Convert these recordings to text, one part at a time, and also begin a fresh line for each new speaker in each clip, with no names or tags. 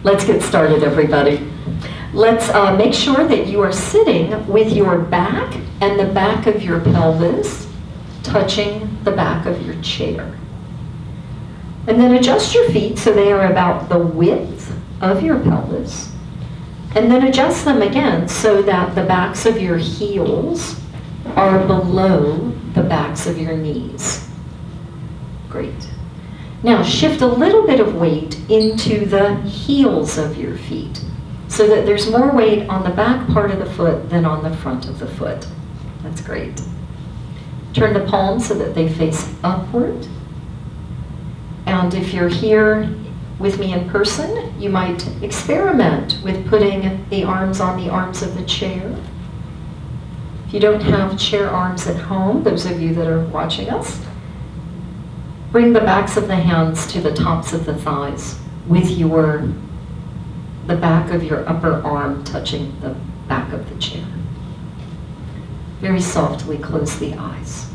Let's get started, everybody. Let's make sure that you are sitting with your back and the back of your pelvis touching the back of your chair. And then adjust your feet so they are about the width of your pelvis. And then adjust them again so that the backs of your heels are below the backs of your knees. Great. Now shift a little bit of weight into the heels of your feet so that there's more weight on the back part of the foot than on the front of the foot. That's great. Turn the palms so that they face upward. And if you're here with me in person, you might experiment with putting the arms on the arms of the chair. If you don't have chair arms at home, those of you that are watching us, bring the backs of the hands to the tops of the thighs with the back of your upper arm touching the back of the chair. Very softly close the eyes.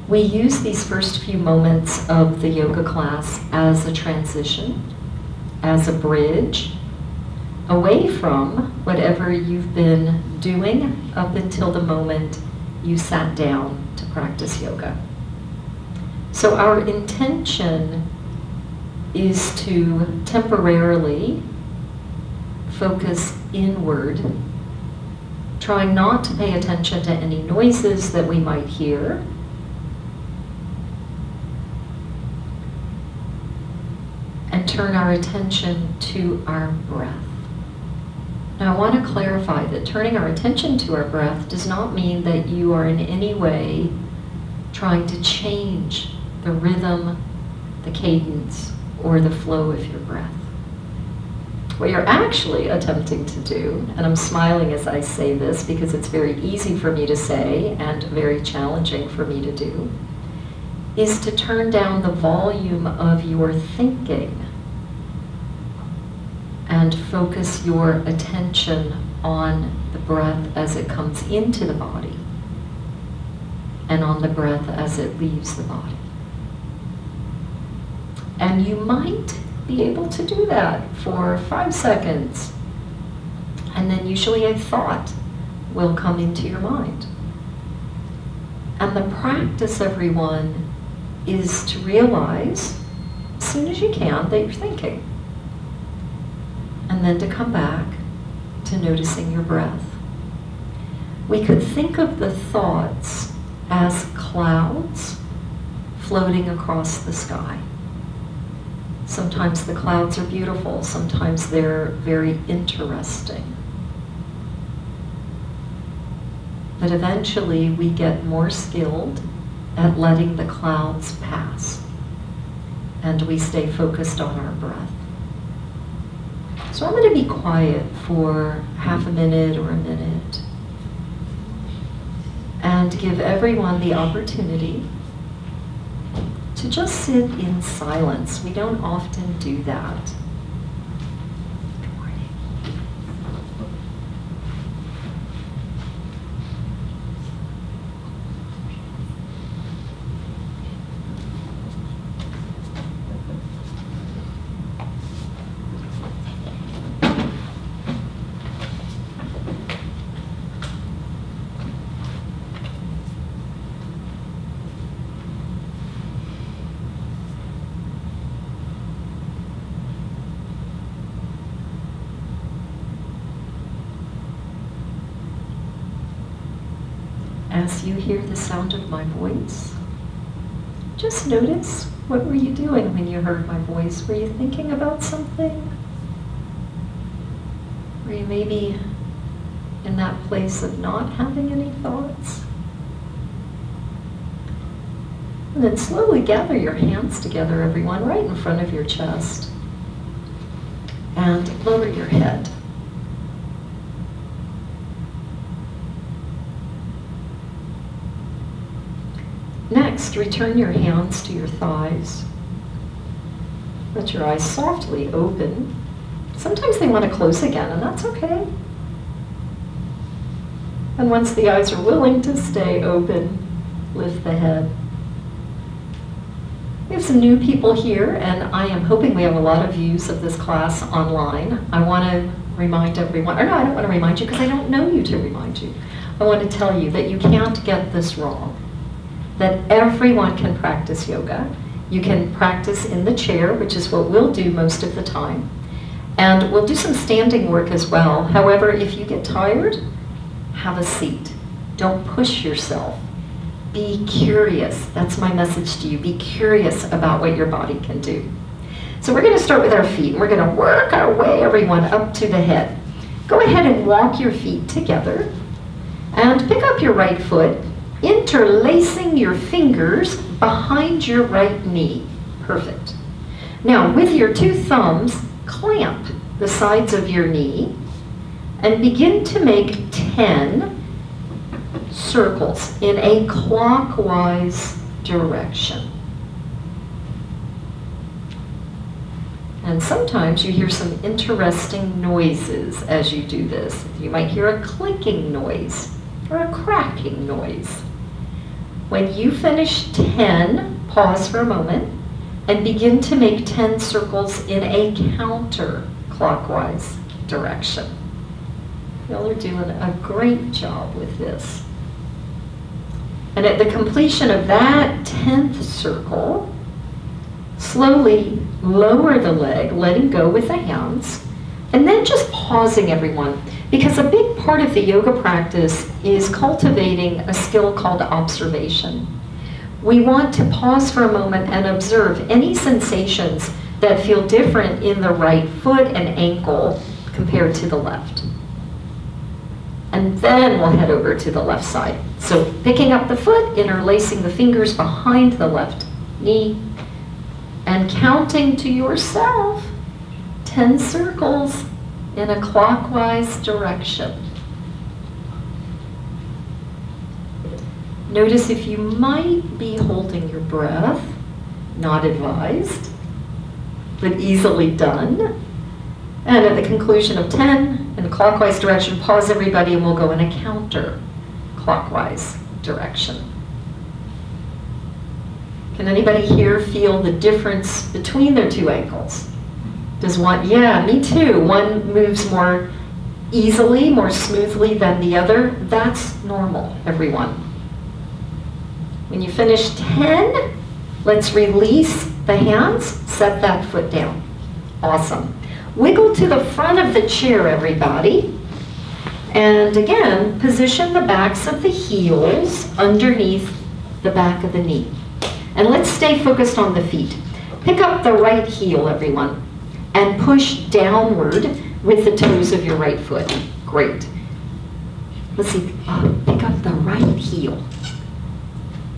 We use these first few moments of the yoga class as a transition, as a bridge, away from whatever you've been doing up until the moment you sat down to practice yoga. So our intention is to temporarily focus inward, trying not to pay attention to any noises that we might hear, and turn our attention to our breath. Now I want to clarify that turning our attention to our breath does not mean that you are in any way trying to change the rhythm, the cadence, or the flow of your breath. What you're actually attempting to do, and I'm smiling as I say this because it's very easy for me to say and very challenging for me to do, is to turn down the volume of your thinking and focus your attention on the breath as it comes into the body and on the breath as it leaves the body. And you might be able to do that for 5 seconds, and then usually a thought will come into your mind. And the practice, everyone, is to realize as soon as you can that you're thinking, and then to come back to noticing your breath. We could think of the thoughts as clouds floating across the sky. Sometimes the clouds are beautiful, sometimes they're very interesting. But eventually we get more skilled at letting the clouds pass, and we stay focused on our breath. So I'm going to be quiet for half a minute or a minute and give everyone the opportunity to just sit in silence. We don't often do that. Good morning. As you hear the sound of my voice, just notice, what were you doing when you heard my voice? Were you thinking about something? Were you maybe in that place of not having any thoughts? And then slowly gather your hands together, everyone, right in front of your chest, and lower your head. Next, return your hands to your thighs. Let your eyes softly open. Sometimes they want to close again, and that's okay. And once the eyes are willing to stay open, lift the head. We have some new people here, and I am hoping we have a lot of views of this class online. I want to remind everyone, or no, I don't want to remind you because I don't know you to remind you. I want to tell you that you can't get this wrong, that everyone can practice yoga. You can practice in the chair, which is what we'll do most of the time. And we'll do some standing work as well. However, if you get tired, have a seat. Don't push yourself. Be curious. That's my message to you. Be curious about what your body can do. So we're going to start with our feet. We're going to work our way, everyone, up to the head. Go ahead and walk your feet together. And pick up your right foot, interlacing your fingers behind your right knee. Perfect. Now, with your two thumbs, clamp the sides of your knee and begin to make 10 circles in a clockwise direction. And sometimes you hear some interesting noises as you do this. You might hear a clinking noise or a cracking noise. When you finish 10, pause for a moment and begin to make 10 circles in a counterclockwise direction. Y'all are doing a great job with this. And at the completion of that 10th circle, slowly lower the leg, letting go with the hands, and then just pausing, everyone, because a big part of the yoga practice is cultivating a skill called observation. We want to pause for a moment and observe any sensations that feel different in the right foot and ankle compared to the left. And then we'll head over to the left side. So picking up the foot, interlacing the fingers behind the left knee, and counting to yourself 10 circles in a clockwise direction. Notice if you might be holding your breath, not advised, but easily done. And at the conclusion of 10, in a clockwise direction, pause everybody and we'll go in a counter-clockwise direction. Can anybody here feel the difference between their two ankles? Does one, yeah, me too. One moves more easily, more smoothly than the other. That's normal, everyone. When you finish 10, let's release the hands, set that foot down. Awesome. Wiggle to the front of the chair, everybody. And again, position the backs of the heels underneath the back of the knee. And let's stay focused on the feet. Pick up the right heel, everyone, and push downward with the toes of your right foot. Great. Let's see, pick up the right heel.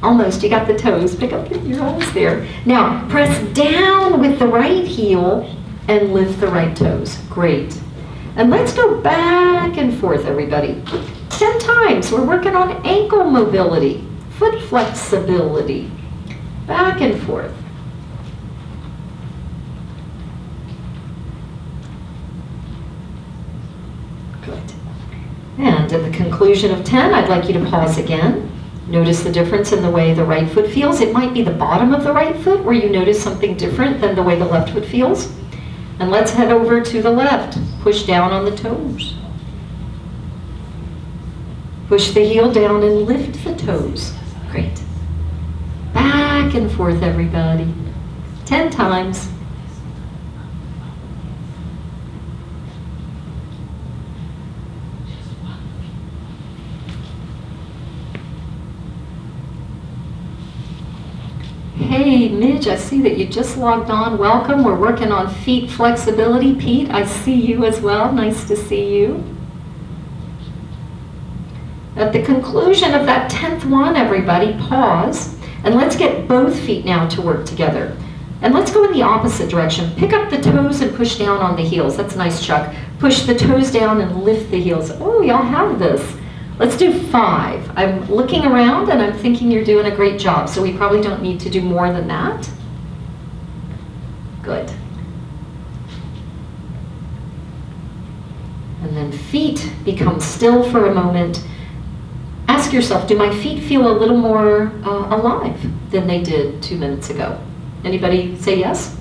Almost, you got the toes. Pick up, you're almost there. Now, press down with the right heel and lift the right toes. Great. And let's go back and forth, everybody. 10 times. We're working on ankle mobility, foot flexibility. Back and forth. Good. And at the conclusion of 10, I'd like you to pause again. Notice the difference in the way the right foot feels. It might be the bottom of the right foot where you notice something different than the way the left foot feels. And let's head over to the left. Push down on the toes. Push the heel down and lift the toes. Great. Back and forth, everybody. 10 times. Hey, Midge, I see that you just logged on. Welcome. We're working on feet flexibility. Pete, I see you as well. Nice to see you. At the conclusion of that 10th one, everybody, pause. And let's get both feet now to work together. And let's go in the opposite direction. Pick up the toes and push down on the heels. That's nice, Chuck. Push the toes down and lift the heels. Oh, y'all have this. Let's do 5. I'm looking around and I'm thinking you're doing a great job, so we probably don't need to do more than that. Good. And then feet become still for a moment. Ask yourself, do my feet feel a little more alive than they did 2 minutes ago? Anybody say yes?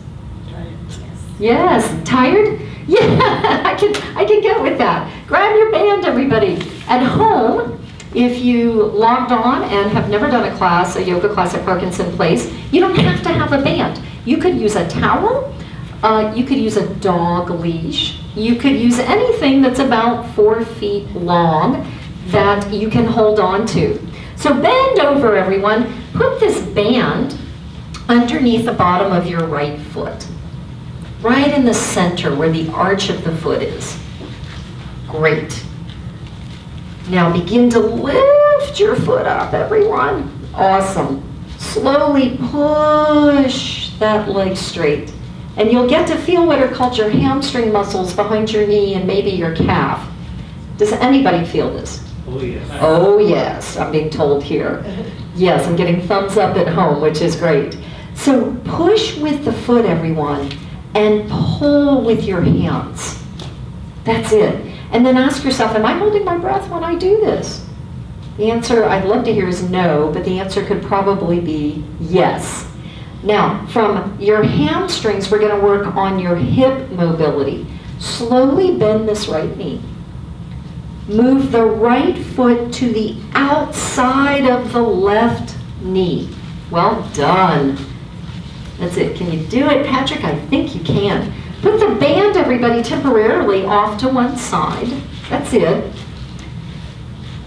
Yes. Tired? Yeah, I can get with that. Grab your band, everybody. At home, if you logged on and have never done a class, a yoga class at Parkinson Place, you don't have to have a band. You could use a towel, you could use a dog leash, you could use anything that's about 4 feet long that you can hold on to. So bend over, everyone. Put this band underneath the bottom of your right foot, right in the center where the arch of the foot is. Great. Now begin to lift your foot up, everyone. Awesome. Slowly push that leg straight. And you'll get to feel what are called your hamstring muscles behind your knee and maybe your calf. Does anybody feel this?
Oh, yes.
Oh, yes, I'm being told here. Yes, I'm getting thumbs up at home, which is great. So push with the foot, everyone, and pull with your hands. That's it. And then ask yourself, am I holding my breath when I do this? The answer I'd love to hear is no, but the answer could probably be yes. Now, from your hamstrings, we're going to work on your hip mobility. Slowly bend this right knee. Move the right foot to the outside of the left knee. Well done. That's it. Can you do it, Patrick? I think you can. Put the band, everybody, temporarily off to one side. That's it.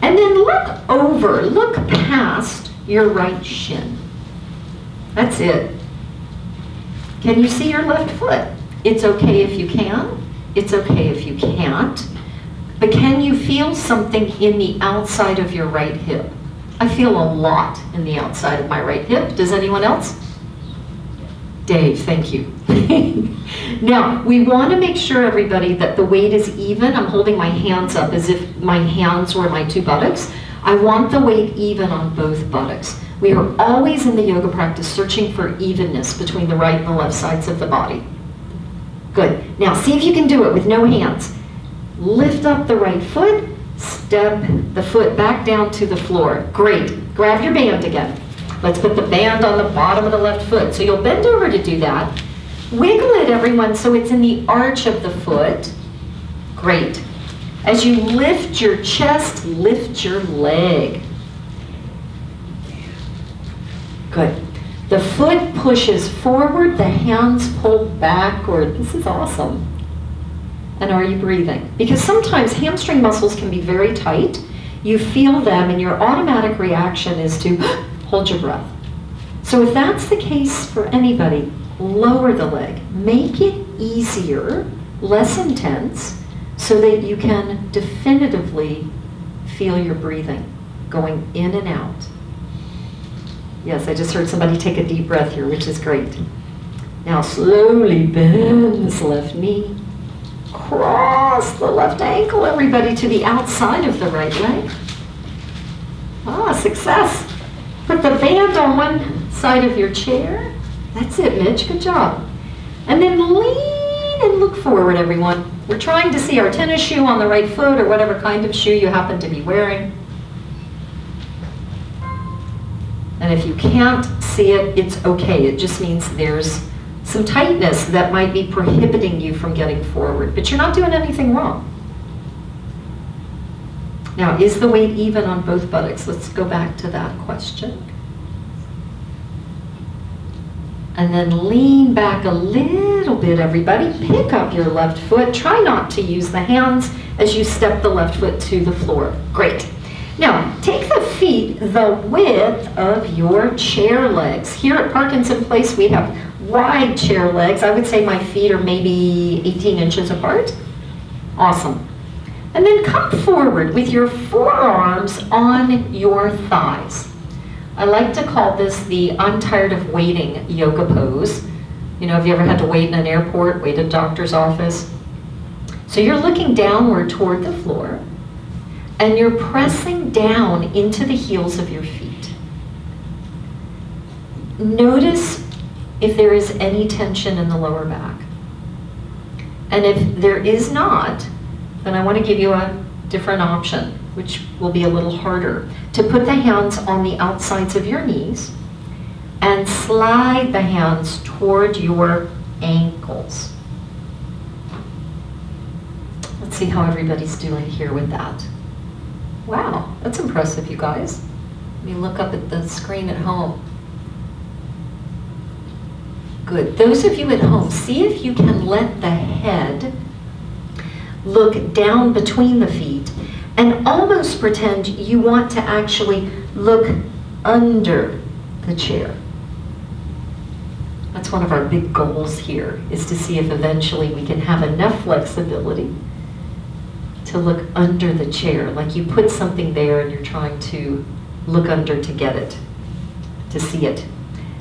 And then look past your right shin. That's it. Can you see your left foot? It's okay if you can. It's okay if you can't. But can you feel something in the outside of your right hip? I feel a lot in the outside of my right hip. Does anyone else? Dave, thank you. Now, we want to make sure, everybody, that the weight is even. I'm holding my hands up as if my hands were my 2 buttocks. I want the weight even on both buttocks. We are always in the yoga practice searching for evenness between the right and the left sides of the body. Good. Now, see if you can do it with no hands. Lift up the right foot, step the foot back down to the floor. Great. Grab your band again. Let's put the band on the bottom of the left foot. So you'll bend over to do that. Wiggle it, everyone, so it's in the arch of the foot. Great. As you lift your chest, lift your leg. Good. The foot pushes forward, the hands pull backward. This is awesome. And are you breathing? Because sometimes hamstring muscles can be very tight. You feel them and your automatic reaction is to hold your breath. So if that's the case for anybody, lower the leg. Make it easier, less intense, so that you can definitively feel your breathing going in and out. Yes, I just heard somebody take a deep breath here, which is great. Now slowly bend this left knee. Cross the left ankle, everybody, to the outside of the right leg. Ah, success. Put the band on one side of your chair. That's it, Mitch. Good job. And then lean and look forward, everyone. We're trying to see our tennis shoe on the right foot or whatever kind of shoe you happen to be wearing. And if you can't see it, it's okay. It just means there's some tightness that might be prohibiting you from getting forward, but you're not doing anything wrong. Now, is the weight even on both buttocks? Let's go back to that question. And then lean back a little bit, everybody. Pick up your left foot. Try not to use the hands as you step the left foot to the floor. Great. Now, take the feet the width of your chair legs. Here at Parkinson Place, we have wide chair legs. I would say my feet are maybe 18 inches apart. Awesome. And then come forward with your forearms on your thighs. I like to call this the I'm tired of waiting yoga pose. You know, have you ever had to wait in an airport, wait at a doctor's office? So you're looking downward toward the floor, and you're pressing down into the heels of your feet. Notice if there is any tension in the lower back. And if there is not, then I want to give you a different option, which will be a little harder. To put the hands on the outsides of your knees, and slide the hands toward your ankles. Let's see how everybody's doing here with that. Wow, that's impressive, you guys. Let me look up at the screen at home. Good. Those of you at home, see if you can let the head look down between the feet and almost pretend you want to actually look under the chair. That's one of our big goals here, is to see if eventually we can have enough flexibility to look under the chair, like you put something there and you're trying to look under to get it, to see it.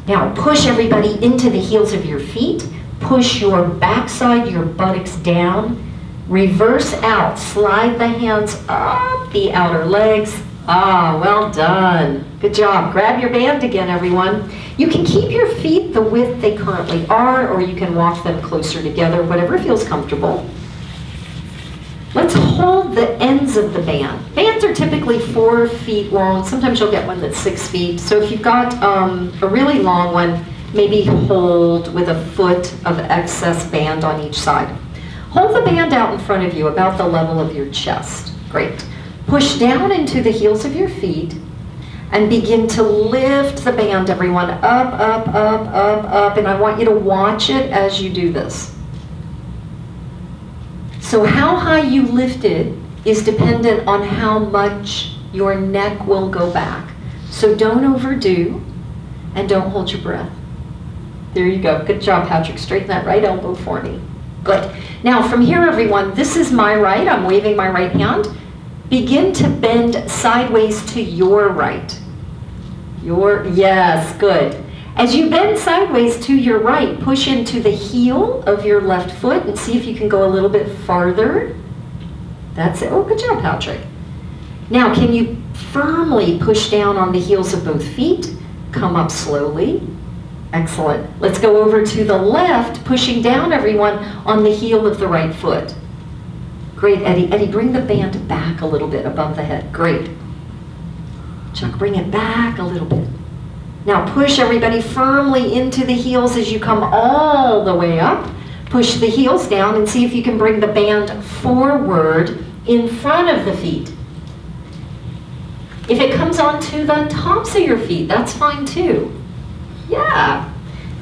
Now push everybody into the heels of your feet, push your backside, your buttocks down, reverse out, slide the hands up the outer legs. Ah, well done. Good job. Grab your band again, everyone. You can keep your feet the width they currently are, or you can walk them closer together, whatever feels comfortable. Let's hold the ends of the band. Bands are typically 4 feet long. Sometimes you'll get one that's 6 feet. So if you've got a really long one, maybe hold with a foot of excess band on each side. Hold the band out in front of you, about the level of your chest. Great. Push down into the heels of your feet and begin to lift the band, everyone, up, up, up, up, up. And I want you to watch it as you do this. So how high you lift it is dependent on how much your neck will go back. So don't overdo and don't hold your breath. There you go. Good job, Patrick. Straighten that right elbow for me. Good. Now from here, everyone, this is my right. I'm waving my right hand. Begin to bend sideways to your right. Yes, good. As you bend sideways to your right, push into the heel of your left foot and see if you can go a little bit farther. That's it. Oh, good job, Patrick. Now, can you firmly push down on the heels of both feet? Come up slowly. Excellent. Let's go over to the left, pushing down, everyone, on the heel of the right foot. Great, Eddie. Eddie, bring the band back a little bit above the head. Great. Chuck, bring it back a little bit. Now push everybody firmly into the heels as you come all the way up. Push the heels down and see if you can bring the band forward in front of the feet. If it comes onto the tops of your feet, that's fine too. Yeah.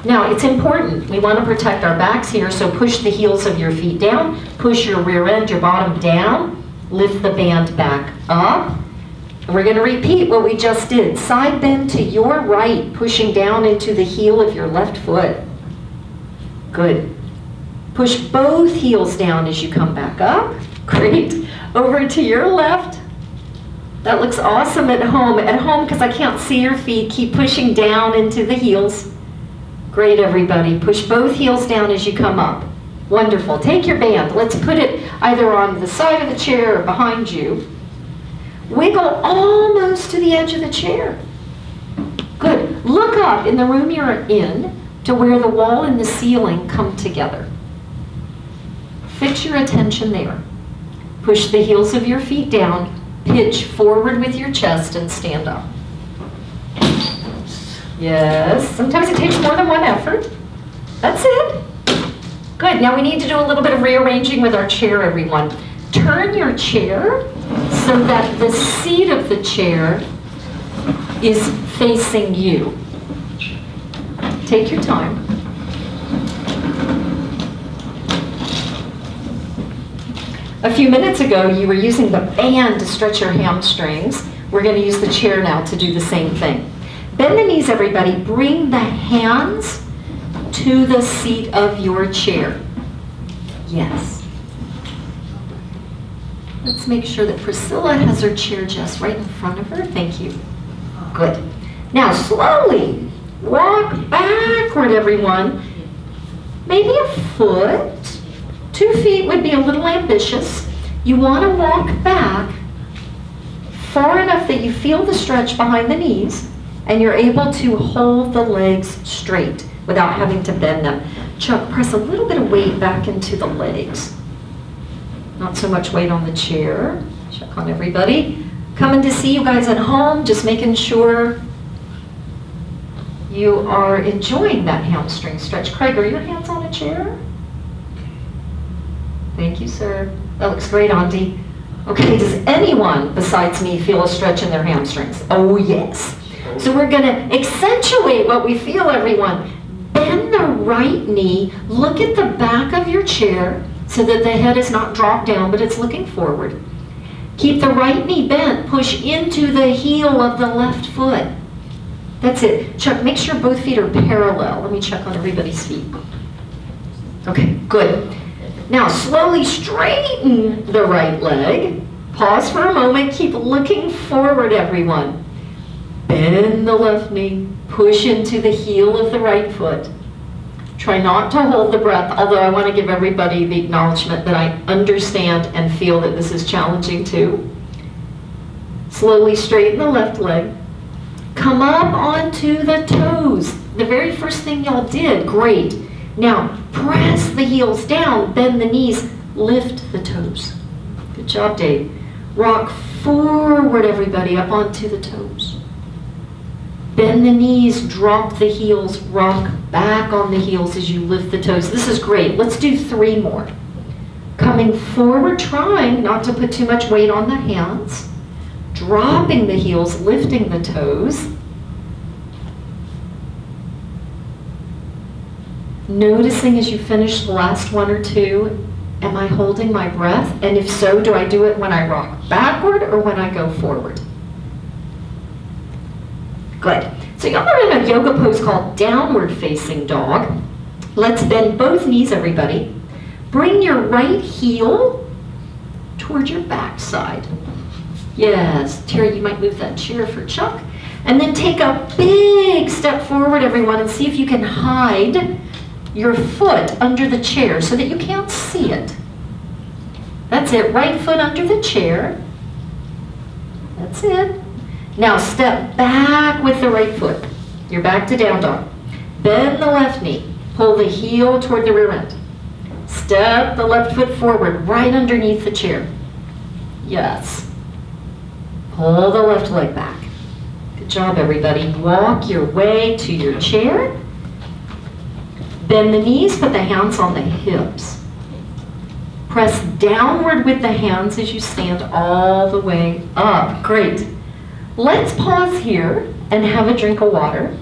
Now it's important. We want to protect our backs here, so push the heels of your feet down, push your rear end, your bottom down, lift the band back up. And we're going to repeat what we just did. Side bend to your right, pushing down into the heel of your left foot. Good. Push both heels down as you come back up. Great. Over to your left. That looks awesome at home. At home, because I can't see your feet, keep pushing down into the heels. Great, everybody. Push both heels down as you come up. Wonderful. Take your band. Let's put it either on the side of the chair or behind you. Wiggle almost to the edge of the chair. Good. Look up in the room you're in to where the wall and the ceiling come together. Fix your attention there. Push the heels of your feet down, pitch forward with your chest, and stand up. Yes, sometimes it takes more than one effort. That's it. Good. Now we need to do a little bit of rearranging with our chair, everyone. Turn your chair so that the seat of the chair is facing you. Take your time. A few minutes ago, you were using the band to stretch your hamstrings. We're going to use the chair now to do the same thing. Bend the knees, everybody. Bring the hands to the seat of your chair. Yes. Let's make sure that Priscilla has her chair just right in front of her. Thank you. Good. Now slowly walk backward, everyone. Maybe a foot. 2 feet would be a little ambitious. You want to walk back far enough that you feel the stretch behind the knees and you're able to hold the legs straight without having to bend them. Chuck, press a little bit of weight back into the legs. Not so much weight on the chair. Check on everybody. Coming to see you guys at home, just making sure You are enjoying that hamstring stretch. Craig, are your hands on a chair? Thank you, sir. That looks great, Auntie. Okay, does anyone besides me feel a stretch in their hamstrings? Oh, yes. So we're going to accentuate what we feel, everyone. Bend the right knee. Look at the back of your chair so that the head is not dropped down, but it's looking forward. Keep the right knee bent. Push into the heel of the left foot. That's it. Chuck, make sure both feet are parallel. Let me check on everybody's feet. Okay, good. Now slowly straighten the right leg. Pause for a moment. Keep looking forward, everyone. Bend the left knee. Push into the heel of the right foot. Try not to hold the breath, although I want to give everybody the acknowledgement that I understand and feel that this is challenging too. Slowly straighten the left leg. Come up onto the toes. The very first thing y'all did, great. Now, press the heels down, bend the knees, lift the toes. Good job, Dave. Rock forward, everybody, up onto the toes. Bend the knees, drop the heels, rock back on the heels as you lift the toes. This is great. Let's do 3 more. Coming forward, trying not to put too much weight on the hands. Dropping the heels, lifting the toes. Noticing as you finish the last 1 or 2, am I holding my breath? And if so, do I do it when I rock backward or when I go forward? Good. So y'all are in a yoga pose called downward facing dog. Let's bend both knees, everybody. Bring your right heel toward your backside. Yes, Terry, you might move that chair for Chuck. And then take a big step forward, everyone, and see if you can hide your foot under the chair so that you can't see it. That's it, right foot under the chair. That's it. Now step back with the right foot. You're back to down dog. Bend the left knee. Pull the heel toward the rear end. Step the left foot forward, right underneath the chair. Yes. Pull the left leg back. Good job, everybody. Walk your way to your chair. Bend the knees, put the hands on the hips. Press downward with the hands as you stand all the way up. Great. Let's pause here and have a drink of water.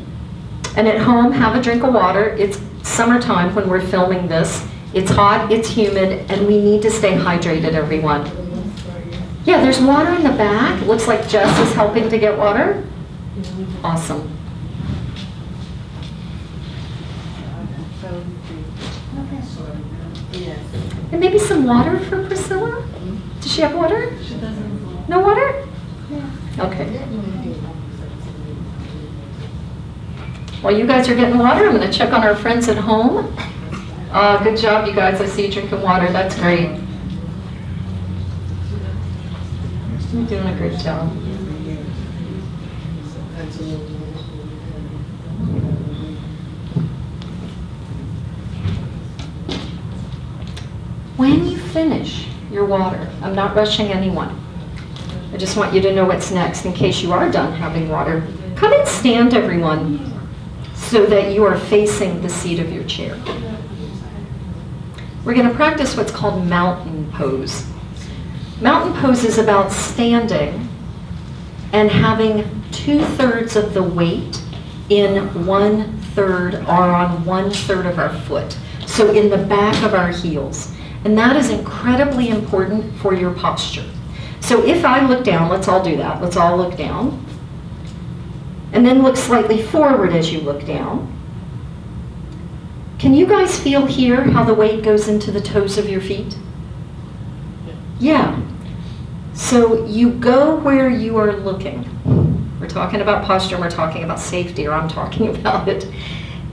And at home, have a drink of water. It's summertime when we're filming this. It's hot, it's humid, and we need to stay hydrated, everyone. Yeah, there's water in the back. It looks like Jess is helping to get water. Awesome. And maybe some water for Priscilla? Does she have water?
She doesn't.
No water?
Yeah.
Okay. While you guys are getting water, I'm going to check on our friends at home. Good job, you guys. I see you drinking water. That's great. You're doing a great job. When you finish your water, I'm not rushing anyone. I just want you to know what's next in case you are done having water. Come and stand, everyone, so that you are facing the seat of your chair. We're going to practice what's called mountain pose. Mountain pose is about standing and having 2/3 of the weight in 1/3 or on 1/3 of our foot. So in the back of our heels. And that is incredibly important for your posture. So if I look down, let's all do that. Let's all look down. And then look slightly forward as you look down. Can you guys feel here how the weight goes into the toes of your feet? Yeah. So you go where you are looking. We're talking about posture, and we're talking about safety, or I'm talking about it.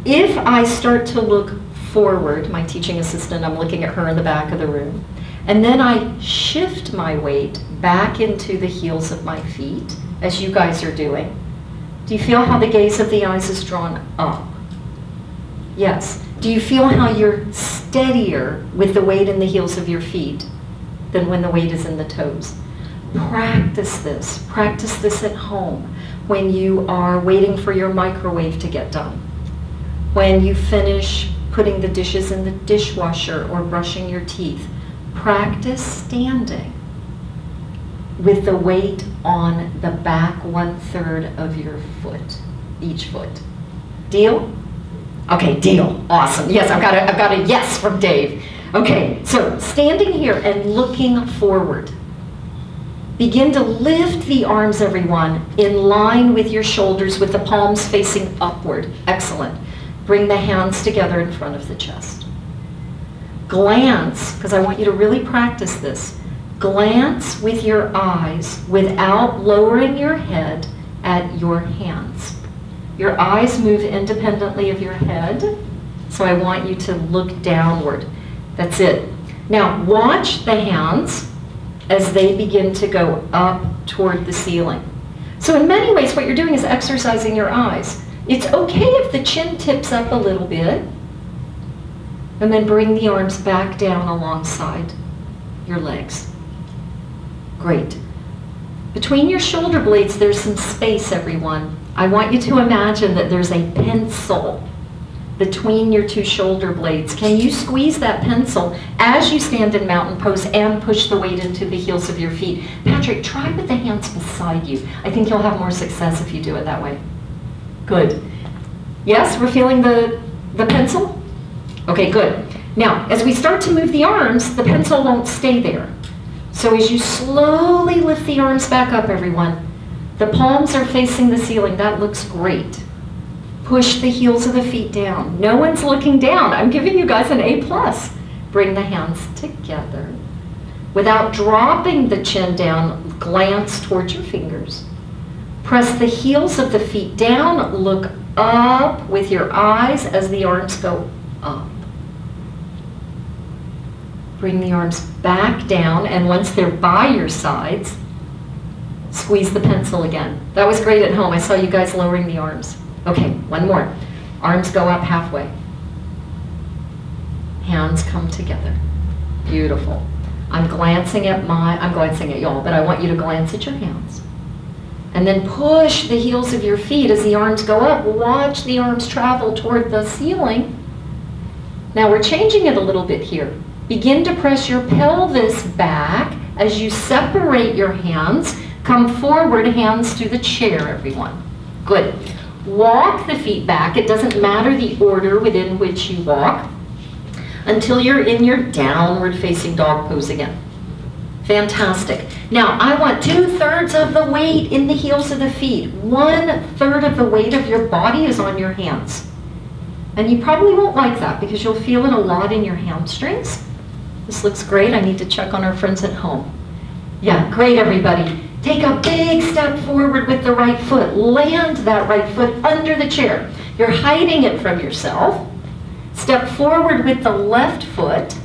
If I start to look forward, my teaching assistant, I'm looking at her in the back of the room, and then I shift my weight back into the heels of my feet, as you guys are doing. Do you feel how the gaze of the eyes is drawn up? Yes. Do you feel how you're steadier with the weight in the heels of your feet than when the weight is in the toes? Practice this. Practice this at home. when you are waiting for your microwave to get done, when you finish putting the dishes in the dishwasher or brushing your teeth. Practice standing with the weight on the back 1/3 of your foot, each foot. Deal? Okay, deal. Awesome. Yes, I've got a yes from Dave. Okay, so standing here and looking forward. Begin to lift the arms, everyone, in line with your shoulders with the palms facing upward. Excellent. Bring the hands together in front of the chest. Glance, because I want you to really practice this. Glance with your eyes without lowering your head at your hands. Your eyes move independently of your head, so I want you to look downward. That's it. Now watch the hands as they begin to go up toward the ceiling. So in many ways what you're doing is exercising your eyes. It's okay if the chin tips up a little bit, and then bring the arms back down alongside your legs. Great. Between your shoulder blades, there's some space, everyone. I want you to imagine that there's a pencil between your two shoulder blades. Can you squeeze that pencil as you stand in mountain pose and push the weight into the heels of your feet? Patrick, try with the hands beside you. I think you'll have more success if you do it that way. Good. Yes, we're feeling the pencil? Okay, good. Now, as we start to move the arms, the pencil won't stay there. So as you slowly lift the arms back up, everyone, the palms are facing the ceiling. That looks great. Push the heels of the feet down. No one's looking down. I'm giving you guys an A+. Bring the hands together. Without dropping the chin down, glance towards your fingers. Press the heels of the feet down. Look up with your eyes as the arms go up. Bring the arms back down, and once they're by your sides, squeeze the pencil again. That was great at home. I saw you guys lowering the arms. Okay, one more. Arms go up halfway. Hands come together. Beautiful. I'm glancing at y'all, but I want you to glance at your hands. And then push the heels of your feet as the arms go up. Watch the arms travel toward the ceiling. Now we're changing it a little bit here. Begin to press your pelvis back as you separate your hands. Come forward, hands to the chair, everyone. Good. Walk the feet back. It doesn't matter the order within which you walk until you're in your downward facing dog pose again. Fantastic. Now I want 2/3 of the weight in the heels of the feet. 1/3 of the weight of your body is on your hands. And you probably won't like that because you'll feel it a lot in your hamstrings. This looks great. I need to check on our friends at home. Yeah, great, everybody. Take a big step forward with the right foot. Land that right foot under the chair. You're hiding it from yourself. Step forward with the left foot.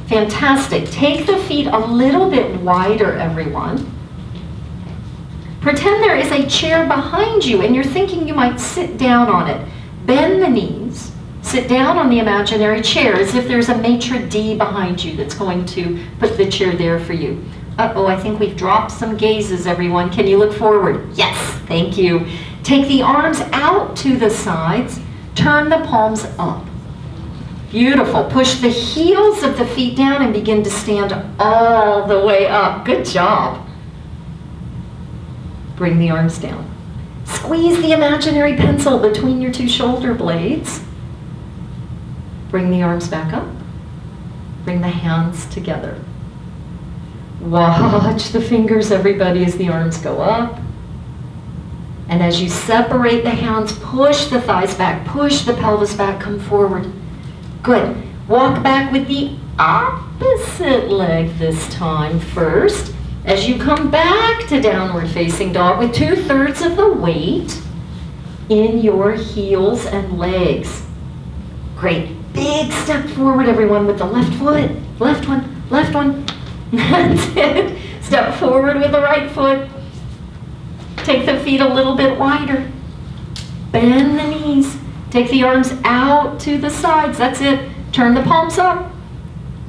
Fantastic. Take the feet a little bit wider, everyone. Pretend there is a chair behind you and you're thinking you might sit down on it. Bend the knees. Sit down on the imaginary chair as if there's a maitre d' behind you that's going to put the chair there for you. Uh-oh, I think we've dropped some gazes, everyone. Can you look forward? Yes, thank you. Take the arms out to the sides. Turn the palms up. Beautiful. Push the heels of the feet down and begin to stand all the way up. Good job. Bring the arms down. Squeeze the imaginary pencil between your two shoulder blades. Bring the arms back up. Bring the hands together. Watch the fingers, everybody, as the arms go up. And as you separate the hands, push the thighs back, push the pelvis back, come forward. Good. Walk back with the opposite leg this time first. As you come back to downward facing dog with 2/3 of the weight in your heels and legs. Great. Big step forward, everyone, with the left foot. Left one, left one. That's it. Step forward with the right foot. Take the feet a little bit wider. Bend the knees. Take the arms out to the sides. That's it. Turn the palms up.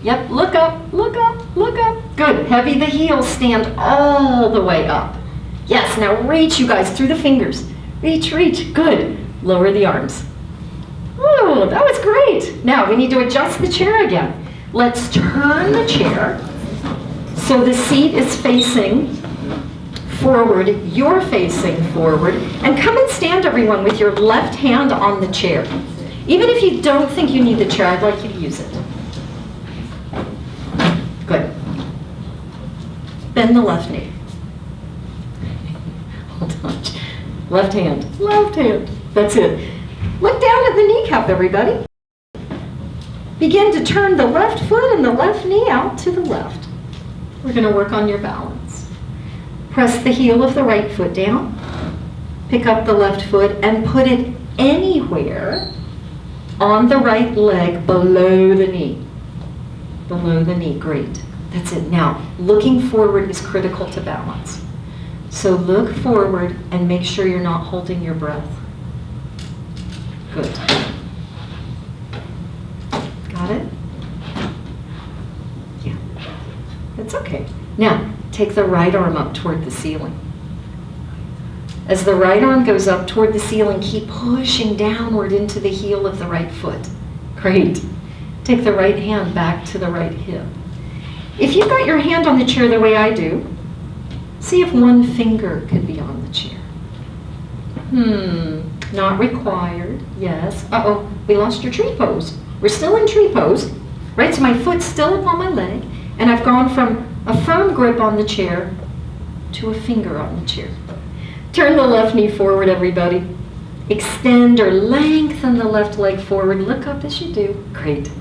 Yep, look up, look up, look up. Good. Heavy the heels. Stand all the way up. Yes, now reach, you guys, through the fingers. Reach, reach, good. Lower the arms. Oh, that was great. Now we need to adjust the chair again. Let's turn the chair so the seat is facing forward, you're facing forward, and come and stand, everyone, with your left hand on the chair. Even if you don't think you need the chair, I'd like you to use it. Good. Bend the left knee. Hold on. Left hand, left hand. That's it. Look down at the kneecap, everybody. Begin to turn the left foot and the left knee out to the left. We're going to work on your balance. Press the heel of the right foot down. Pick up the left foot and put it anywhere on the right leg below the knee. Below the knee, great. That's it. Now, looking forward is critical to balance. So look forward and make sure you're not holding your breath. Good. Got it? Yeah. That's okay. Now, take the right arm up toward the ceiling. As the right arm goes up toward the ceiling, keep pushing downward into the heel of the right foot. Great. Take the right hand back to the right hip. If you've got your hand on the chair the way I do, see if one finger could be on the chair. Not required. Yes. Uh-oh, we lost your tree pose. We're still in tree pose, right? So my foot's still up on my leg, and I've gone from a firm grip on the chair to a finger on the chair. Turn the left knee forward, everybody. Extend or lengthen the left leg forward. Look up as you do. Great.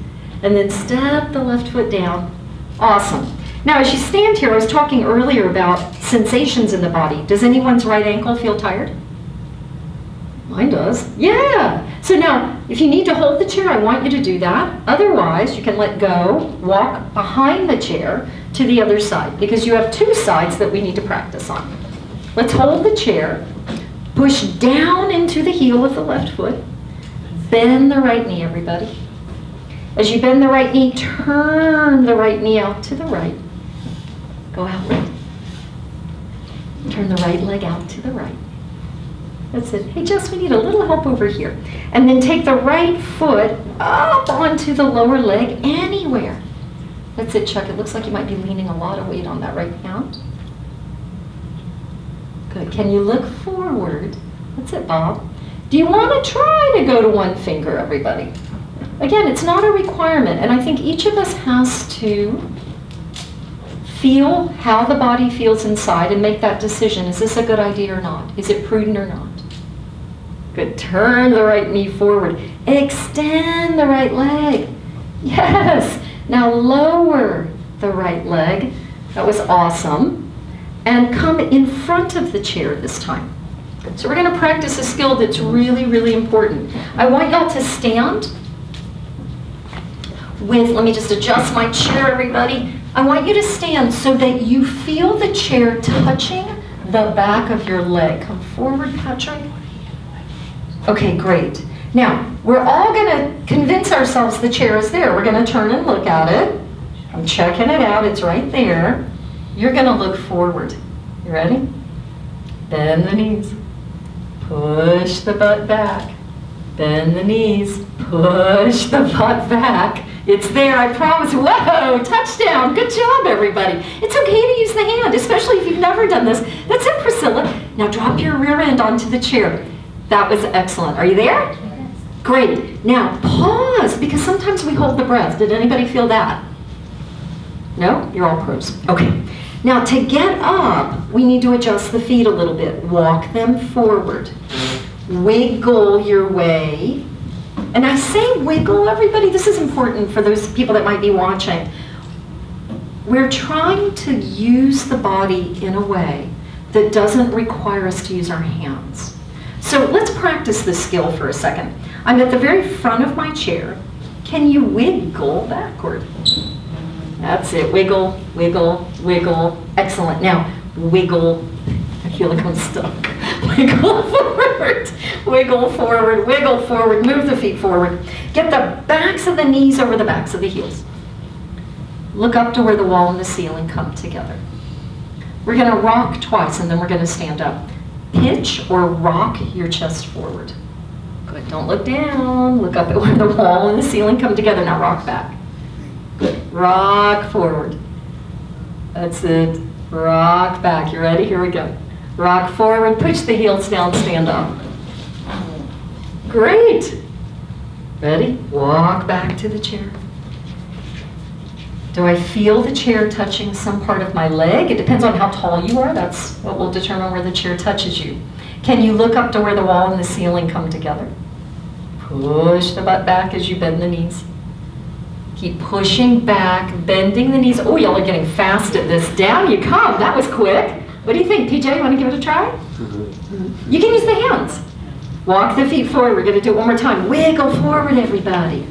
And then step the left foot down. Awesome. Now, as you stand here, I was talking earlier about sensations in the body. Does anyone's right ankle feel tired? Mine does. Yeah. So now, if you need to hold the chair, I want you to do that. Otherwise, you can let go, walk behind the chair to the other side, because you have two sides that we need to practice on. Let's hold the chair, push down into the heel of the left foot, bend the right knee, everybody. As you bend the right knee, turn the right knee out to the right. Go outward. Turn the right leg out to the right. That's it. Hey, Jess, we need a little help over here. And then take the right foot up onto the lower leg anywhere. That's it, Chuck. It looks like you might be leaning a lot of weight on that right hand. Good. Can you look forward? That's it, Bob. Do you want to try to go to one finger, everybody? Again, it's not a requirement, and I think each of us has to feel how the body feels inside and make that decision. Is this a good idea or not? Is it prudent or not? Good. Turn the right knee forward. Extend the right leg. Yes. Now lower the right leg. That was awesome. And come in front of the chair this time. So we're going to practice a skill that's really, really important. I want y'all to stand with, let me just adjust my chair, everybody. I want you to stand so that you feel the chair touching the back of your leg. Come forward, Patrick. Okay, great. Now, we're all going to convince ourselves the chair is there. We're going to turn and look at it. I'm checking it out. It's right there. You're going to look forward. You ready? Bend the knees. Push the butt back. Bend the knees. Push the butt back. It's there, I promise. Whoa, touchdown. Good job, everybody. It's okay to use the hand, especially if you've never done this. That's it, Priscilla. Now drop your rear end onto the chair. That was excellent. Are you there? Yes. Great. Now pause, because sometimes we hold the breath. Did anybody feel that? No? You're all pros. Okay. Now to get up, we need to adjust the feet a little bit. Walk them forward. Wiggle your way. And I say wiggle, everybody. This is important for those people that might be watching. We're trying to use the body in a way that doesn't require us to use our hands. So let's practice this skill for a second. I'm at the very front of my chair. Can you wiggle backward? That's it. Wiggle, wiggle, wiggle. Excellent. Now, wiggle. I feel like I'm stuck. Wiggle forward. Wiggle forward. Wiggle forward. Move the feet forward. Get the backs of the knees over the backs of the heels. Look up to where the wall and the ceiling come together. We're going to rock twice, and then we're going to stand up. Pitch or rock your chest forward. Good. Don't look down. Look up at where the wall and the ceiling come together. Now rock back. Good. Rock forward. That's it. Rock back. You ready? Here we go. Rock forward. Push the heels down. Stand up. Great. Ready? Walk back to the chair. Do I feel the chair touching some part of my leg? It depends on how tall you are. That's what will determine where the chair touches you. Can you look up to where the wall and the ceiling come together? Push the butt back as you bend the knees. Keep pushing back, bending the knees. Oh, y'all are getting fast at this. Down you come. That was quick. What do you think, PJ? You want to give it a try? You can use the hands. Walk the feet forward. We're going to do it one more time. Wiggle forward, everybody.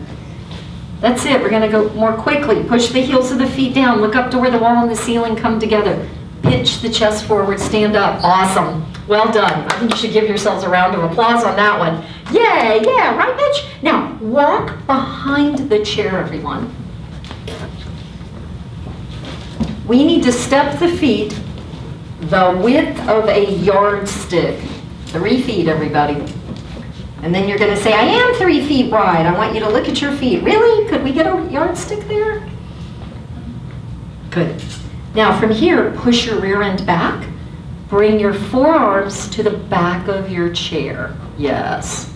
That's it. We're going to go more quickly. Push the heels of the feet down. Look up to where the wall and the ceiling come together. Pitch the chest forward. Stand up. Awesome. Well done. I think you should give yourselves a round of applause on that one. Yay, yeah, right, Mitch? Now, walk behind the chair, everyone. We need to step the feet the width of a yardstick. 3 feet, everybody. And then you're going to say, I am 3 feet wide. I want you to look at your feet. Really? Could we get a yardstick there? Good. Now from here, push your rear end back. Bring your forearms to the back of your chair. Yes.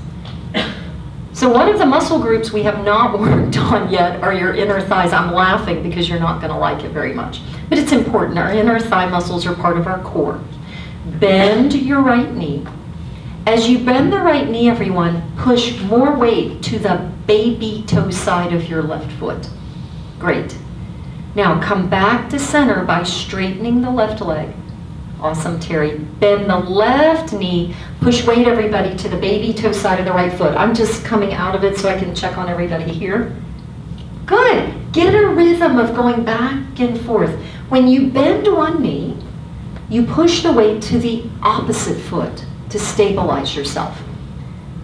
So one of the muscle groups we have not worked on yet are your inner thighs. I'm laughing because you're not going to like it very much. But it's important. Our inner thigh muscles are part of our core. Bend your right knee. As you bend the right knee, everyone, push more weight to the baby toe side of your left foot. Great. Now come back to center by straightening the left leg. Awesome, Terry. Bend the left knee. Push weight, everybody, to the baby toe side of the right foot. I'm just coming out of it so I can check on everybody here. Good. Get a rhythm of going back and forth. When you bend one knee, you push the weight to the opposite foot to stabilize yourself.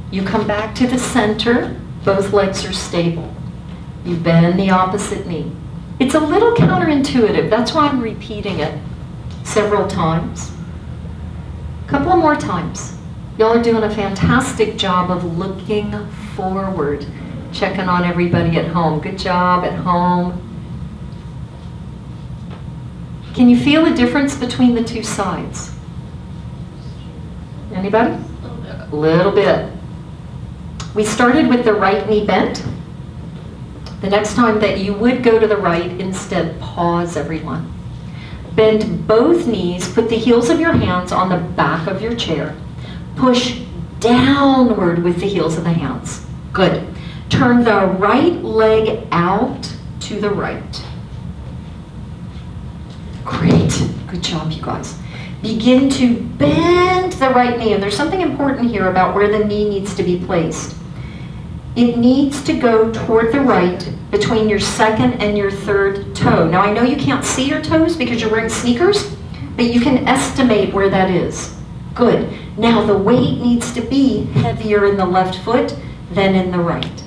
You come back to the center, both legs are stable. You bend the opposite knee. It's a little counterintuitive, that's why I'm repeating it several times. A couple of more times. Y'all are doing a fantastic job of looking forward, checking on everybody at home. Good job at home. Can you feel a difference between the two sides? Anybody? A little bit. We started with the right knee bent. The next time that you would go to the right, instead pause, everyone. Bend both knees, put the heels of your hands on the back of your chair. Push downward with the heels of the hands. Good. Turn the right leg out to the right. Great. Good job, you guys. Begin to bend the right knee. And there's something important here about where the knee needs to be placed. It needs to go toward the right between your second and your third toe. Now I know you can't see your toes because you're wearing sneakers, but you can estimate where that is. Good. Now the weight needs to be heavier in the left foot than in the right.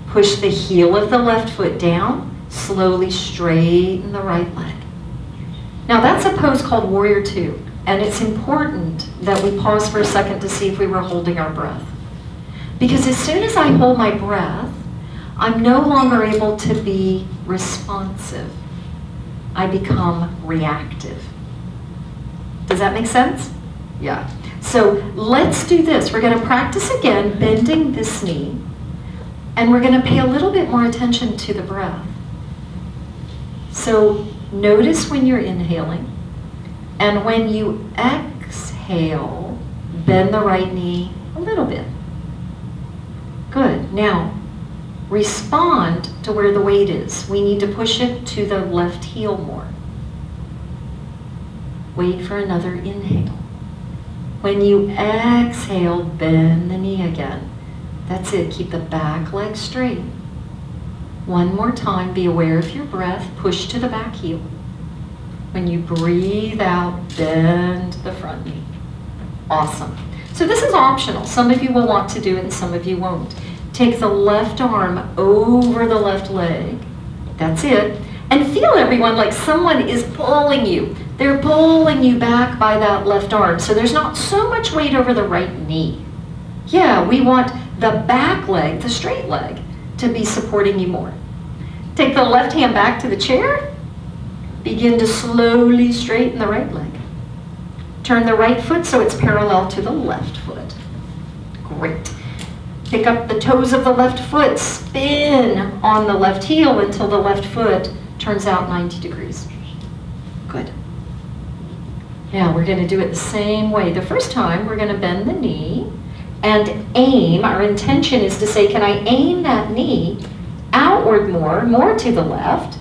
Push the heel of the left foot down, slowly straighten the right leg. Now that's a pose called Warrior Two, and it's important that we pause for a second to see if we were holding our breath. Because as soon as I hold my breath, I'm no longer able to be responsive. I become reactive. Does that make sense? Yeah. So let's do this. We're going to practice again, bending this knee, and we're going to pay a little bit more attention to the breath. So notice when you're inhaling, and when you exhale, bend the right knee a little bit. Good. Now, respond to where the weight is. We need to push it to the left heel more. Wait for another inhale. When you exhale, bend the knee again. That's it. Keep the back leg straight. One more time, be aware of your breath. Push to the back heel. When you breathe out, bend the front knee. Awesome. So this is optional. Some of you will want to do it and some of you won't. Take the left arm over the left leg. That's it. And feel, everyone, like someone is pulling you. They're pulling you back by that left arm. So there's not so much weight over the right knee. Yeah, we want the back leg, the straight leg, to be supporting you more. Take the left hand back to the chair. Begin to slowly straighten the right leg. Turn the right foot so it's parallel to the left foot. Great. Pick up the toes of the left foot. Spin on the left heel until the left foot turns out 90 degrees. Good. Now we're going to do it the same way. The first time we're going to bend the knee and aim. Our intention is to say, can I aim that knee outward more to the left,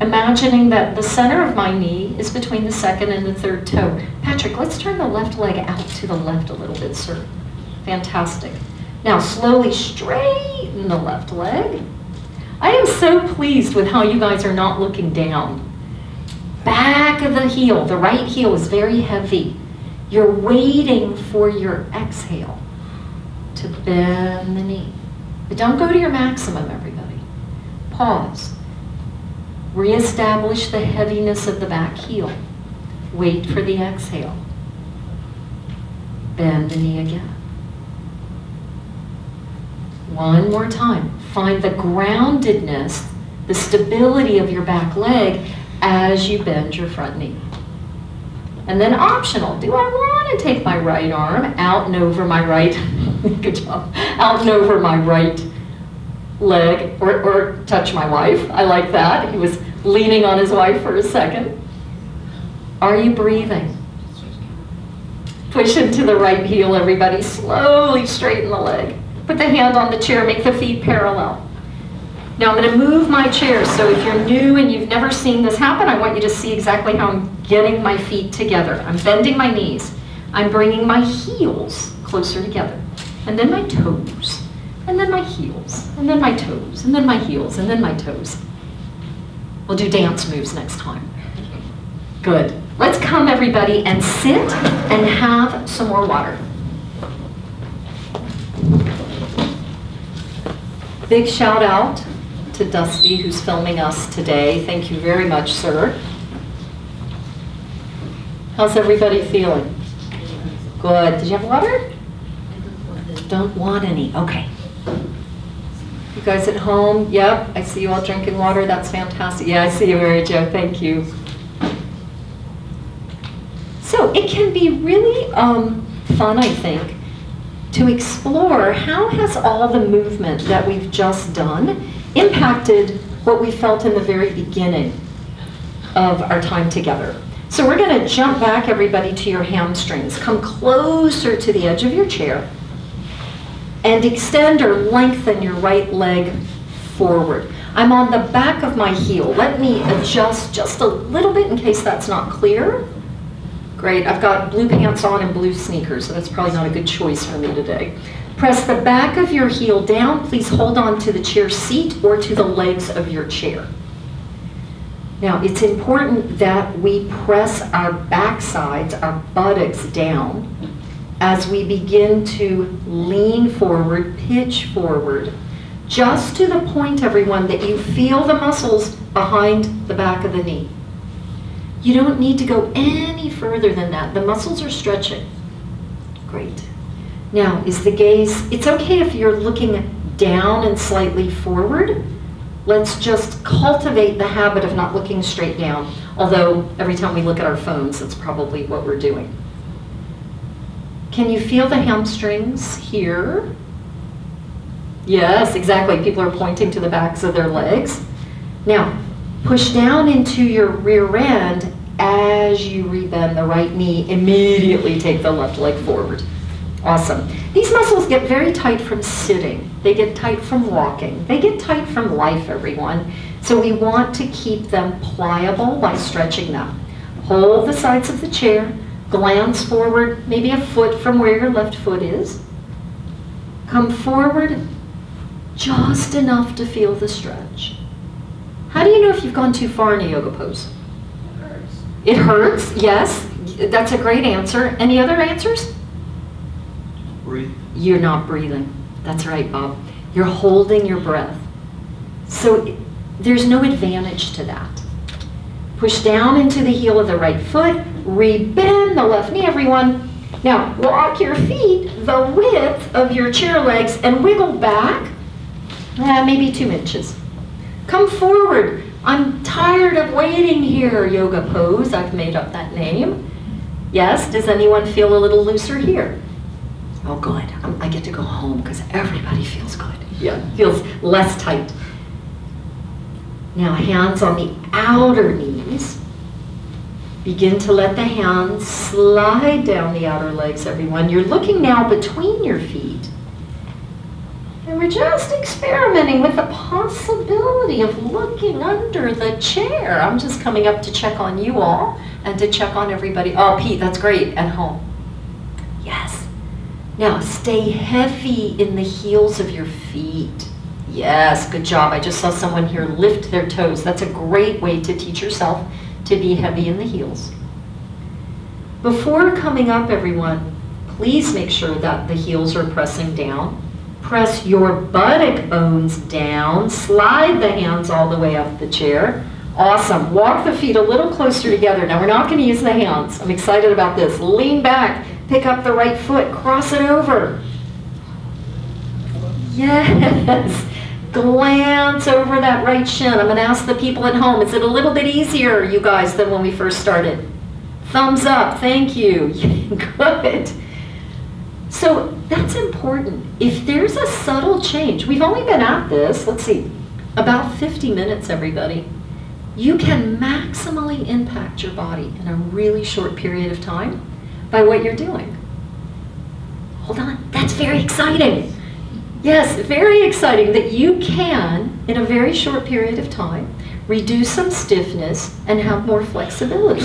imagining that the center of my knee is between the second and the third toe. Patrick, let's turn the left leg out to the left a little bit, sir. Fantastic. Now slowly straighten the left leg. I am so pleased with how you guys are not looking down. Back of the heel, the right heel is very heavy. You're waiting for your exhale to bend the knee. But don't go to your maximum, everybody. Pause. Reestablish the heaviness of the back heel. Wait for the exhale. Bend the knee again. One more time. Find the groundedness, the stability of your back leg as you bend your front knee. And then optional, do I want to take my right arm out and over my right, good job, out and over my right leg, or touch my wife? I like that. He was leaning on his wife for a second. Are you breathing? Push into the right heel, everybody. Slowly straighten the leg. Put the hand on the chair, make the feet parallel. Now I'm going to move my chair, so if you're new and you've never seen this happen, I want you to see exactly how I'm getting my feet together. I'm bending my knees. I'm bringing my heels closer together. And then my toes. And then my heels. And then my toes. And then my heels. And then my toes. We'll do dance moves next time. Good. Let's come, everybody, and sit and have some more water. Big shout out to Dusty, who's filming us today. Thank you very much, sir. How's everybody feeling? Good. Did you have water? Don't want any. Okay. You guys at home? Yep. I see you all drinking water. That's fantastic. Yeah, I see you, Mary Jo. Thank you. So it can be really fun, I think, to explore how has all the movement that we've just done impacted what we felt in the very beginning of our time together. So we're going to jump back, everybody, to your hamstrings. Come closer to the edge of your chair and extend or lengthen your right leg forward. I'm on the back of my heel. Let me adjust just a little bit in case that's not clear. Great, I've got blue pants on and blue sneakers, so that's probably not a good choice for me today. Press the back of your heel down. Please hold on to the chair seat or to the legs of your chair. Now, it's important that we press our back sides, our buttocks down, as we begin to lean forward, pitch forward, just to the point, everyone, that you feel the muscles behind the back of the knee. You don't need to go any further than that. The muscles are stretching. Great. Now, is the gaze, it's okay if you're looking down and slightly forward. Let's just cultivate the habit of not looking straight down, although every time we look at our phones, that's probably what we're doing. Can you feel the hamstrings here? Yes, exactly. People are pointing to the backs of their legs. Now, push down into your rear end as you rebend the right knee. Immediately take the left leg forward. Awesome. These muscles get very tight from sitting. They get tight from walking. They get tight from life, everyone. So we want to keep them pliable by stretching them. Hold the sides of the chair. Glance forward, maybe a foot from where your left foot is. Come forward just enough to feel the stretch. How do you know if you've gone too far in a yoga pose?
It hurts.
It hurts, yes. That's a great answer. Any other answers?
Breathe.
You're not breathing. That's right, Bob. You're holding your breath. So There's no advantage to that. Push down into the heel of the right foot, rebend the left knee, everyone. Now, walk your feet the width of your chair legs and wiggle back, maybe 2 inches. Come forward. I'm tired of waiting here, yoga pose. I've made up that name. Yes, does anyone feel a little looser here? Oh, good. I get to go home because everybody feels good. Yeah, feels less tight. Now, hands on the outer knees. Begin to let the hands slide down the outer legs, everyone. You're looking now between your feet. And we're just experimenting with the possibility of looking under the chair. I'm just coming up to check on you all and to check on everybody. Oh, Pete, that's great, at home. Yes. Now, stay heavy in the heels of your feet. Yes, good job. I just saw someone here lift their toes. That's a great way to teach yourself to be heavy in the heels. Before coming up, everyone, please make sure that the heels are pressing down. Press your buttock bones down. Slide the hands all the way up the chair. Awesome. Walk the feet a little closer together. Now, we're not going to use the hands. I'm excited about this. Lean back. Pick up the right foot. Cross it over. Yes. Glance over that right shin. I'm going to ask the people at home, is it a little bit easier, you guys, than when we first started? Thumbs up. Thank you. Good. So that's important. If there's a subtle change, we've only been at this, let's see, about 50 minutes, everybody. You can maximally impact your body in a really short period of time by what you're doing. Hold on, that's very exciting. Yes, very exciting that you can, in a very short period of time, reduce some stiffness and have more flexibility.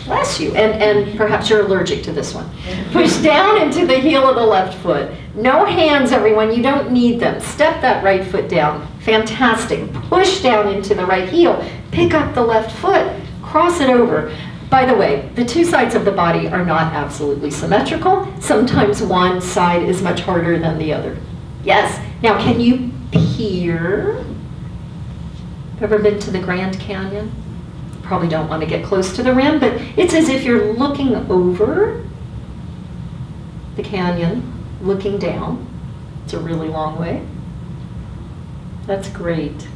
Bless you. And perhaps you're allergic to this one. Push down into the heel of the left foot. No hands, everyone. You don't need them. Step that right foot down. Fantastic. Push down into the right heel. Pick up the left foot. Cross it over. By the way, the two sides of the body are not absolutely symmetrical. Sometimes one side is much harder than the other. Yes. Now, can you peer? Ever been to the Grand Canyon? Probably don't want to get close to the rim, but it's as if you're looking over the canyon, looking down. It's a really long way. That's great.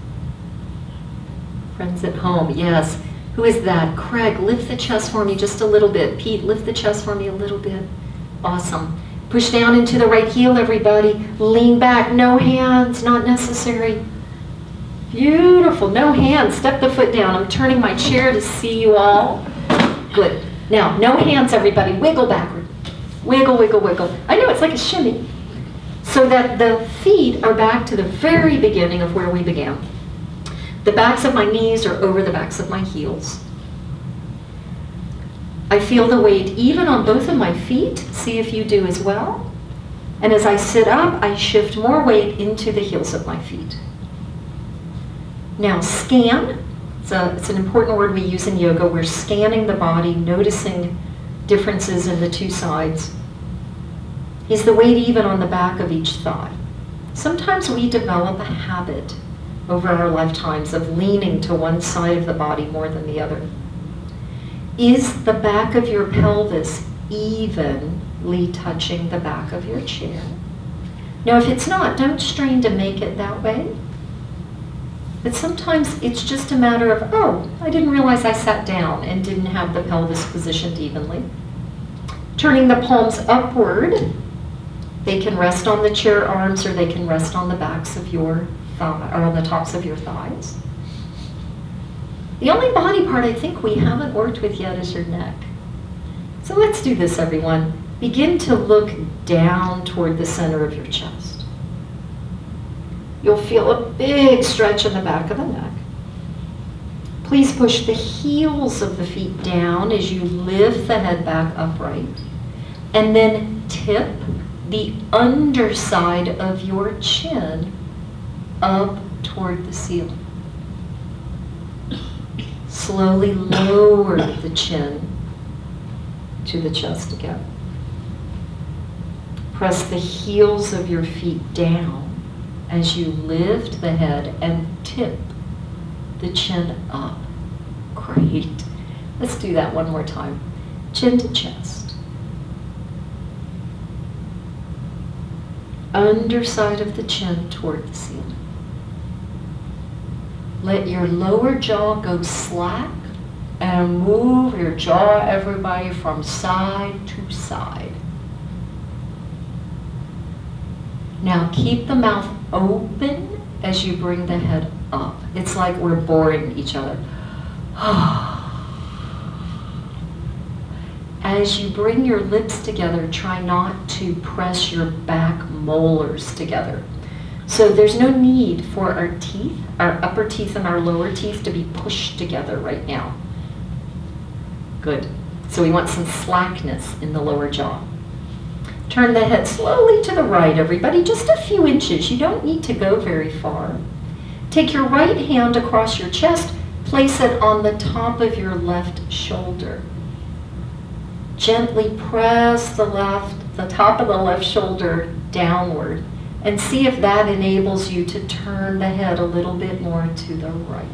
Friends at home, yes. Who is that? Craig, lift the chest for me just a little bit. Pete, lift the chest for me a little bit. Awesome. Push down into the right heel, everybody. Lean back, no hands, not necessary. Beautiful, no hands. Step the foot down. I'm turning my chair to see you all. Good. Now, no hands, everybody. Wiggle backward. Wiggle, wiggle, wiggle. I know, it's like a shimmy. So that the feet are back to the very beginning of where we began. The backs of my knees are over the backs of my heels. I feel the weight even on both of my feet. See if you do as well. And as I sit up, I shift more weight into the heels of my feet. Now scan. It's an important word we use in yoga. We're scanning the body, noticing differences in the two sides. Is the weight even on the back of each thigh? Sometimes we develop a habit over our lifetimes of leaning to one side of the body more than the other. Is the back of your pelvis evenly touching the back of your chair? Now, if it's not, don't strain to make it that way. But sometimes it's just a matter of, oh, I didn't realize I sat down and didn't have the pelvis positioned evenly. Turning the palms upward, they can rest on the chair arms or they can rest on the backs of your thigh, or on the tops of your thighs. The only body part I think we haven't worked with yet is your neck. So let's do this, everyone. Begin to look down toward the center of your chest. You'll feel a big stretch in the back of the neck. Please push the heels of the feet down as you lift the head back upright. And then tip the underside of your chin up toward the ceiling. Slowly lower the chin to the chest again. Press the heels of your feet down as you lift the head and tip the chin up. Great. Let's do that one more time. Chin to chest. Underside of the chin toward the ceiling. Let your lower jaw go slack and move your jaw, everybody, from side to side. Now keep the mouth open as you bring the head up. It's like we're boring each other. As you bring your lips together, try not to press your back molars together. So there's no need for our teeth, our upper teeth and our lower teeth, to be pushed together right now. Good. So we want some slackness in the lower jaw. Turn the head slowly to the right, everybody, just a few inches. You don't need to go very far. Take your right hand across your chest, place it on the top of your left shoulder. Gently press the top of the left shoulder downward and see if that enables you to turn the head a little bit more to the right.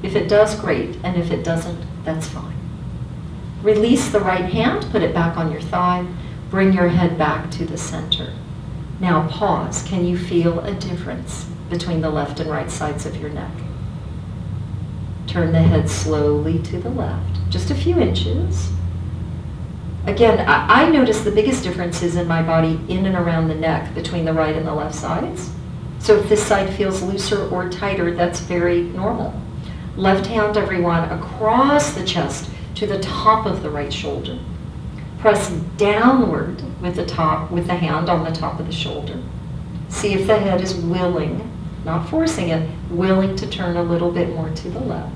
If it does, great, and if it doesn't, that's fine. Release the right hand, put it back on your thigh, bring your head back to the center. Now pause. Can you feel a difference between the left and right sides of your neck? Turn the head slowly to the left, just a few inches. Again, I notice the biggest differences in my body in and around the neck between the right and the left sides. So if this side feels looser or tighter, that's very normal. Left hand, everyone, across the chest to the top of the right shoulder. Press downward with the hand on the top of the shoulder. See if the head is willing, not forcing it, willing to turn a little bit more to the left.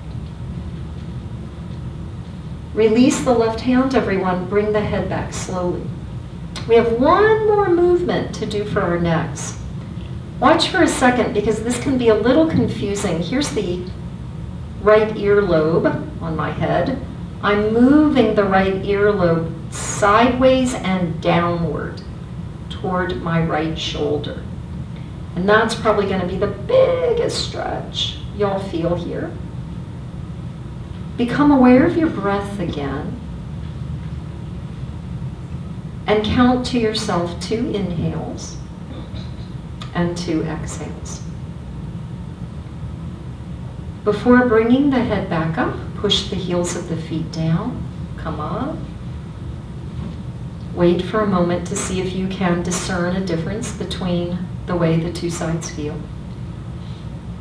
Release the left hand, everyone. Bring the head back slowly. We have one more movement to do for our necks. Watch for a second because this can be a little confusing. Here's the right earlobe on my head. I'm moving the right earlobe sideways and downward toward my right shoulder. And that's probably going to be the biggest stretch y'all feel here. Become aware of your breath again. And count to yourself 2 inhales and 2 exhales. Before bringing the head back up, push the heels of the feet down, come up. Wait for a moment to see if you can discern a difference between the way the 2 sides feel.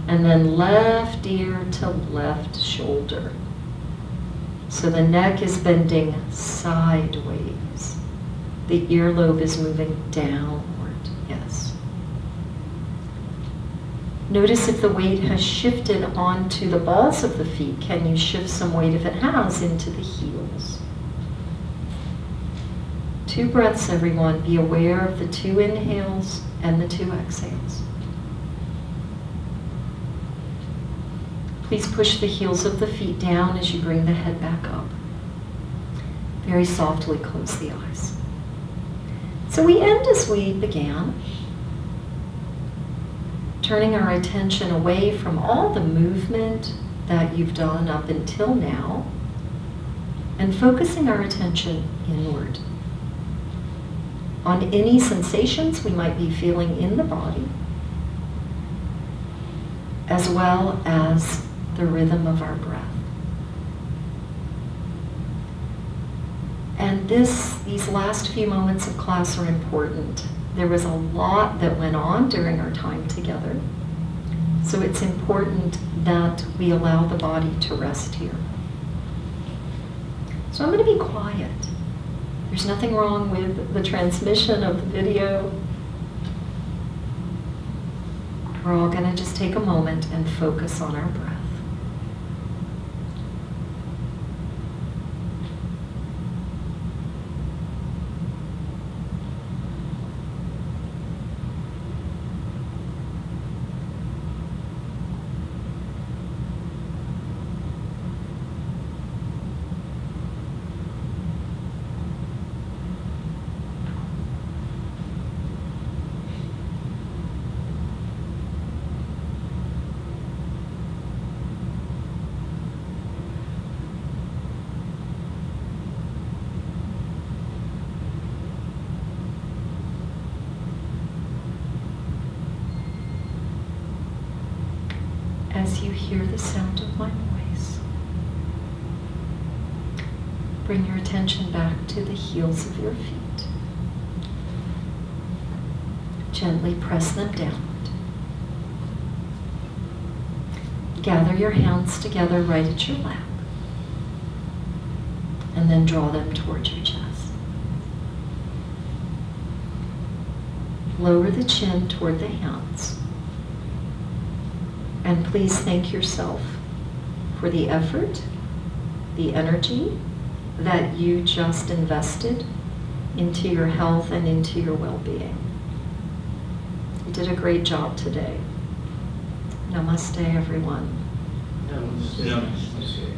And then left ear to left shoulder. So the neck is bending sideways. The earlobe is moving downward, yes. Notice if the weight has shifted onto the balls of the feet. Can you shift some weight, if it has, into the heels? 2 breaths, everyone. Be aware of the 2 inhales and the 2 exhales. Please push the heels of the feet down as you bring the head back up. Very softly close the eyes. So we end as we began, turning our attention away from all the movement that you've done up until now, and focusing our attention inward on any sensations we might be feeling in the body, as well as the rhythm of our breath. And these last few moments of class are important. There was a lot that went on during our time together, so it's important that we allow the body to rest here. So I'm going to be quiet. There's nothing wrong with the transmission of the video. We're all going to just take a moment and focus on our breath. as you hear the sound of my voice. Bring your attention back to the heels of your feet. Gently press them downward. Gather your hands together right at your lap, and then draw them towards your chest. Lower the chin toward the hands. And please thank yourself for the effort, the energy that you just invested into your health and into your well-being. You did a great job today. Namaste, everyone.
Namaste.
Namaste.